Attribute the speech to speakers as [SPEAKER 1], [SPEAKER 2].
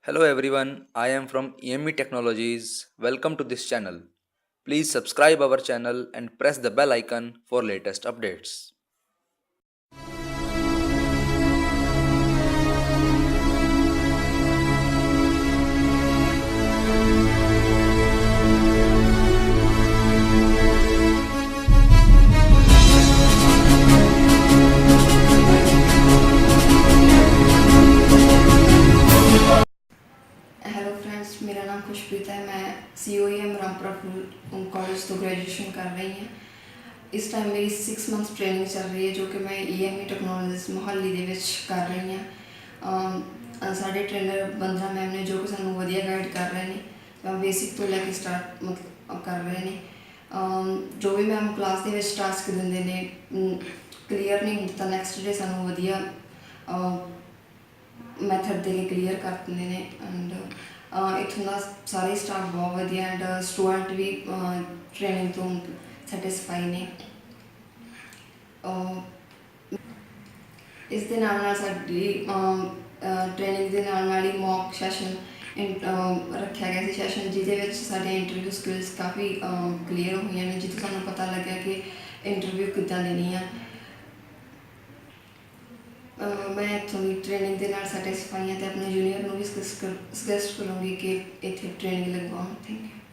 [SPEAKER 1] Hello everyone, I am from EME Technologies. Welcome to this channel. Please subscribe our channel and press the bell icon for latest updates.
[SPEAKER 2] Hello friends, मेरा नाम खुशप्रीत है। मैं COEM Rampura फूल college तो graduation कर रही हैं। इस time मेरी 6 मंथ्स ट्रेनिंग चल रही है जो कि मैं EME टेक्नोलॉजीज मोहाली ਦੇ ਵਿੱਚ ਕਰ ਰਹੀ ਹਾਂ। ਸਾਡੇ ਟ੍ਰੇਨਰ ਬੰਦਰਾ ਮੈਮ ਨੇ ਜੋ ਕਿ ਸਾਨੂੰ ਵਧੀਆ ਗਾਈਡ ਕਰ ਰਹੇ ਨੇ। ਬੇਸਿਕ ਤੋਂ ਲੈ ਕੇ ਸਟਾਰਟ ਮਤਲਬ ਕਰ ਰਹੇ ਨੇ। ਜੋ ਵੀ ਮੈਮ ਕਲਾਸ ਦੇ ਵਿੱਚ ਟਾਸਕ ਦਿੰਦੇ ਨੇ ਕਲੀਅਰ ਨਹੀਂ ਹੁੰਦਾ ਤਾਂ ਨੈਕਸਟ ਡੇ ਸਾਨੂੰ ਵਧੀਆ ਮੈਥਡ ਦੇ ਕੇ ਕਲੀਅਰ ਕਰ ਦਿੰਦੇ ਨੇ। ਐਂਡ ਇੱਥੋਂ ਦਾ ਸਾਰੇ ਸਟਾਫ ਬਹੁਤ ਵਧੀਆ ਐਂਡ ਸਟੂਡੈਂਟ ਵੀ ਟ੍ਰੇਨਿੰਗ ਤੋਂ ਸੈਟਿਸਫਾਈ ਨੇ। ਇਸ ਦੇ ਨਾਲ ਨਾਲ ਸਾਡੀ ਟ੍ਰੇਨਿੰਗ ਦੇ ਨਾਲ ਨਾਲ ਹੀ ਮੌਕ ਸੈਸ਼ਨ ਰੱਖਿਆ ਗਿਆ ਸੀ ਸੈਸ਼ਨ, ਜਿਹਦੇ ਵਿੱਚ ਸਾਡੀਆਂ ਇੰਟਰਵਿਊ ਸਕਿੱਲਸ ਕਾਫੀ ਕਲੀਅਰ ਹੋਈਆਂ ਨੇ, ਜਿੱਥੇ ਸਾਨੂੰ ਪਤਾ ਲੱਗਿਆ ਕਿ ਇੰਟਰਵਿਊ ਕਿੱਦਾਂ ਦੇਣੀ ਆ। ਮੈਂ ਇੱਥੋਂ ਦੀ ਟ੍ਰੇਨਿੰਗ ਦੇ ਨਾਲ ਸੈਟਿਸਫਾਈ ਹਾਂ ਅਤੇ ਆਪਣੇ ਜੂਨੀਅਰ ਨੂੰ ਵੀ ਸੁਜੈਸਟ ਕਰੂੰਗੀ ਕਿ ਇੱਥੇ ਟ੍ਰੇਨਿੰਗ ਲਗਵਾਉਣ। Thank you.